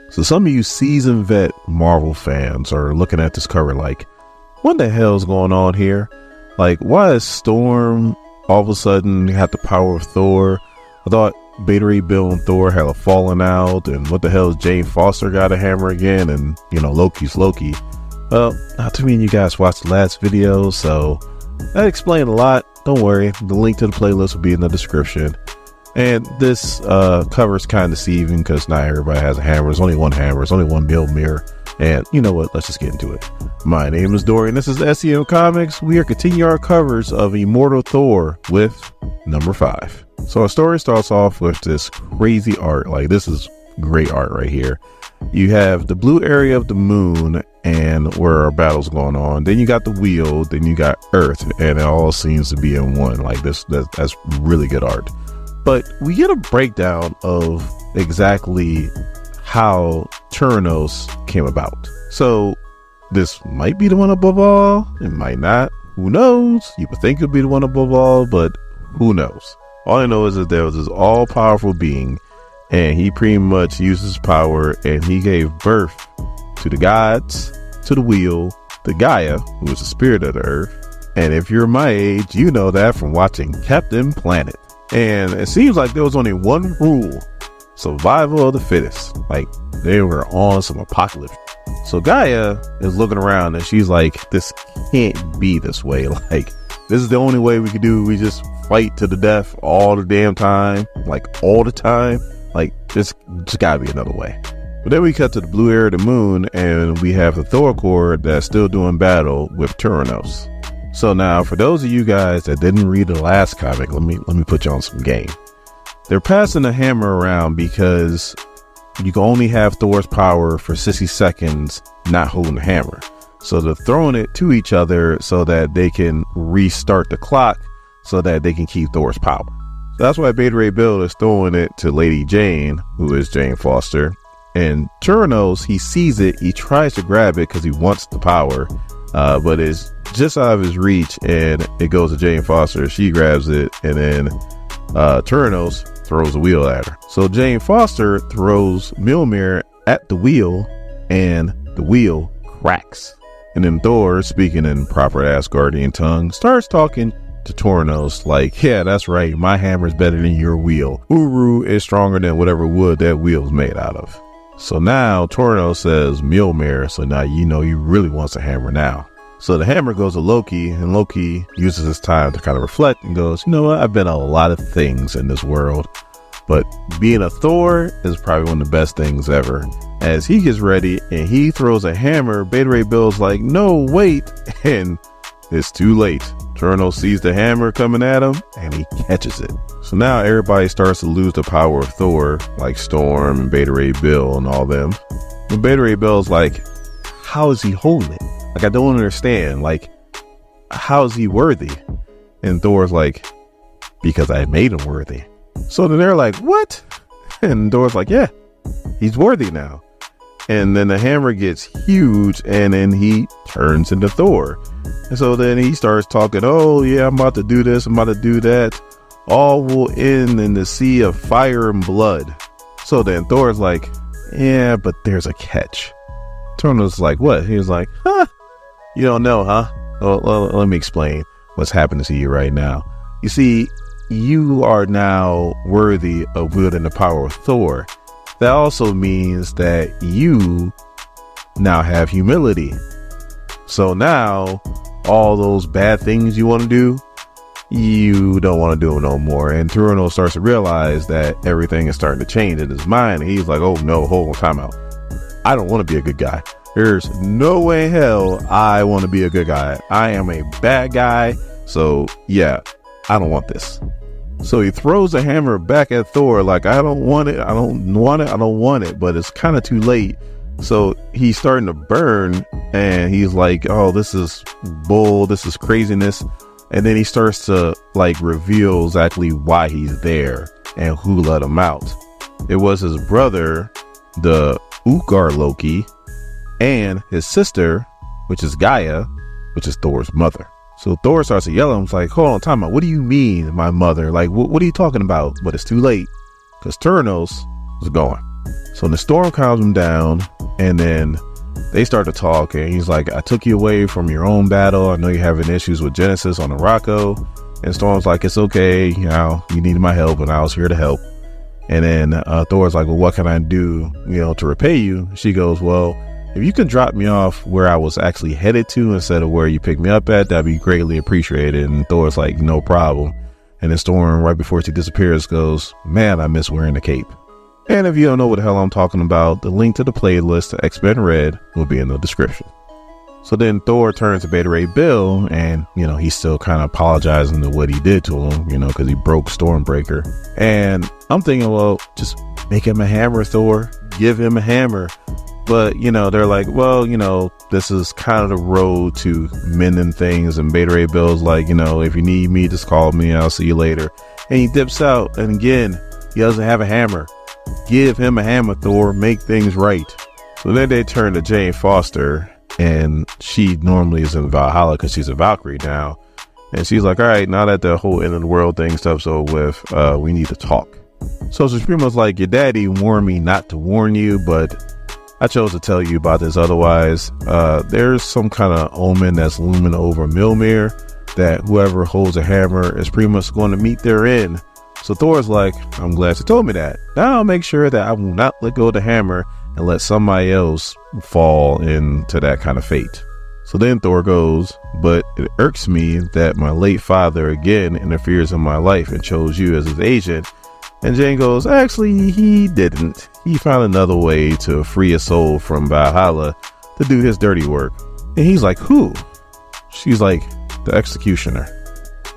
So some of you seasoned vet Marvel fans are looking at this cover like, what the hell's going on here? Like, why is Storm all of a sudden have the power of Thor? I thought Beta Ray Bill and Thor had a falling out, and what the hell is Jane Foster got a hammer again, and you know, Loki's Loki. Well, not too many of you guys watched the last video, so that explained a lot. Don't worry, the link to the playlist will be in the description. And this cover is kind of deceiving because not everybody has a hammer. There's only one hammer. There's only one Mjolnir. And you know what? Let's just get into it. My name is Dory, and this is SEM Comics. We are continuing our covers of Immortal Thor with number 5. So our story starts off with this crazy art. Like, this is great art right here. You have the blue area of the moon and where our battle's going on. Then you got the wheel. Then you got Earth, and it all seems to be in one. Like this, that's really good art. But we get a breakdown of exactly how Toranos came about. So this might be the one above all. It might not. Who knows? You would think it would be the one above all, but who knows? All I know is that there was this all-powerful being, and he pretty much used his power, and he gave birth to the gods, to the wheel, to Gaia, who is the spirit of the earth. And if you're my age, you know that from watching Captain Planet. And it seems like there was only one rule: survival of the fittest. Like, they were on some apocalypse. So Gaia is looking around and she's like, this can't be this way. Like, this is the only way we could do. We just fight to the death all the damn time. Like, all the time. Like, there's gotta be another way. But then we cut to the blue area of the moon, and we have the Thor Corps that's still doing battle with Toranos. So now, for those of you guys that didn't read the last comic, let me put you on some game. They're passing the hammer around because you can only have Thor's power for 60 seconds not holding the hammer. So they're throwing it to each other so that they can restart the clock so that they can keep Thor's power. So that's why Beta Ray Bill is throwing it to Lady Jane, who is Jane Foster. And Toranos, he sees it, he tries to grab it because he wants the power, but it's just out of his reach, and it goes to Jane Foster. She grabs it, and then Toranos throws the wheel at her. So Jane Foster throws Mjolnir at the wheel, and the wheel cracks. And then Thor, speaking in proper Asgardian tongue, starts talking to Toranos like, yeah, that's right, my hammer's better than your wheel. Uru is stronger than whatever wood that wheel's made out of. So now Toranos says Mjolnir, so now you know he really wants a hammer now. So the hammer goes to Loki, and Loki uses his time to kind of reflect and goes, you know what, I've been a lot of things in this world, but being a Thor is probably one of the best things ever. As he gets ready and he throws a hammer, Beta Ray Bill's like, no, wait, and it's too late. Toranos sees the hammer coming at him, and he catches it. So now everybody starts to lose the power of Thor, like Storm and Beta Ray Bill and all them. But Beta Ray Bill's like, how is he holding it? Like, I don't understand. Like, how is he worthy? And Thor's like, because I made him worthy. So then they're like, what? And Thor's like, yeah, he's worthy now. And then the hammer gets huge, and then he turns into Thor. And so then he starts talking, oh yeah, I'm about to do this, I'm about to do that. All will end in the sea of fire and blood. So then Thor's like, yeah, but there's a catch. Toranos like, what? He was like, huh? You don't know, huh? Well, let me explain what's happening to you right now. You see, you are now worthy of wielding the power of Thor. That also means that you now have humility. So now all those bad things you want to do, you don't want to do them no more. And Toranos starts to realize that everything is starting to change in his mind. And he's like, oh no, hold on, time out. I don't want to be a good guy. There's no way in hell I want to be a good guy. I am a bad guy. So yeah, I don't want this. So he throws the hammer back at Thor like, I don't want it. I don't want it. I don't want it. But it's kind of too late. So he's starting to burn, and he's like, oh, this is bull. This is craziness. And then he starts to like reveal exactly why he's there and who let him out. It was his brother, the Utgard Loki, and his sister, which is Gaia, which is Thor's mother. So Thor starts to yell at him. It's like, hold on, time out. What do you mean, my mother? Like, what are you talking about? But it's too late because Toranos is gone. So the storm calms him down, and then they start to talk, and he's like, I took you away from your own battle. I know you're having issues with Genesis on the Rocco. And Storm's like, it's okay, you know, you needed my help, and I was here to help. And then Thor's like, well, what can I do, you know, to repay you? She goes, well, if you can drop me off where I was actually headed to instead of where you picked me up at, that'd be greatly appreciated. And Thor's like, no problem. And then Storm, right before she disappears, goes, man, I miss wearing the cape. And if you don't know what the hell I'm talking about, the link to the playlist to X-Men Red will be in the description. So then Thor turns to Beta Ray Bill, and, you know, he's still kind of apologizing to what he did to him, you know, because he broke Stormbreaker. And I'm thinking, well, just make him a hammer, Thor. Give him a hammer. But, you know, they're like, well, you know, this is kind of the road to mending things. And Beta Ray Bill's like, you know, if you need me, just call me. I'll see you later. And he dips out. And again, he doesn't have a hammer. Give him a hammer, Thor. Make things right. So then they turn to Jane Foster. And she normally is in Valhalla because she's a Valkyrie now. And she's like, all right, now that the whole end of the world thing stuff's over with, we need to talk. So she's pretty much like, your daddy warned me not to warn you, but I chose to tell you about this otherwise. There's some kind of omen that's looming over Mjolnir that whoever holds a hammer is pretty much going to meet their end. So Thor's like, I'm glad you told me that. Now I'll make sure that I will not let go of the hammer and let somebody else fall into that kind of fate. So then Thor goes, but it irks me that my late father again interferes in my life and chose you as his agent. And Jane goes, actually, he didn't. He found another way to free a soul from Valhalla to do his dirty work. And he's like, who? She's like, the Executioner.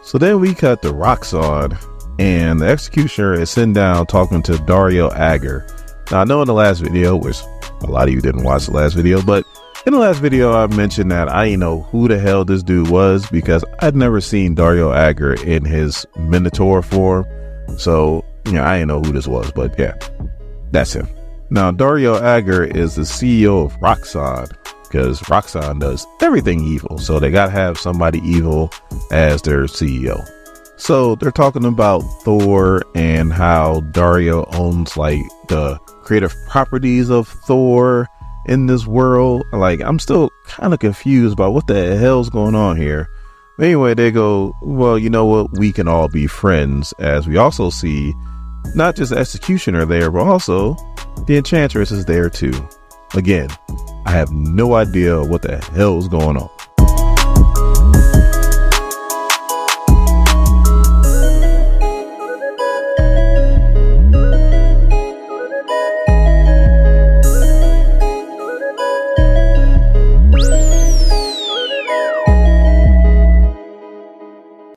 So then we cut the Roxxon, and the Executioner is sitting down talking to Dario Agger. Now, I know in the last video, which a lot of you didn't watch the last video, but in the last video, I mentioned that I didn't know who the hell this dude was because I'd never seen Dario Agger in his Minotaur form. So, you know, I didn't know who this was, but yeah, that's him. Now, Dario Agger is the CEO of Roxxon because Roxxon does everything evil. So they got to have somebody evil as their CEO. So they're talking about Thor and how Dario owns like the creative properties of Thor in this world. Like, I'm still kind of confused about what the hell's going on here. But anyway, they go, well, you know what? We can all be friends, as we also see not just the Executioner there, but also the Enchantress is there too. Again, I have no idea what the hell's going on.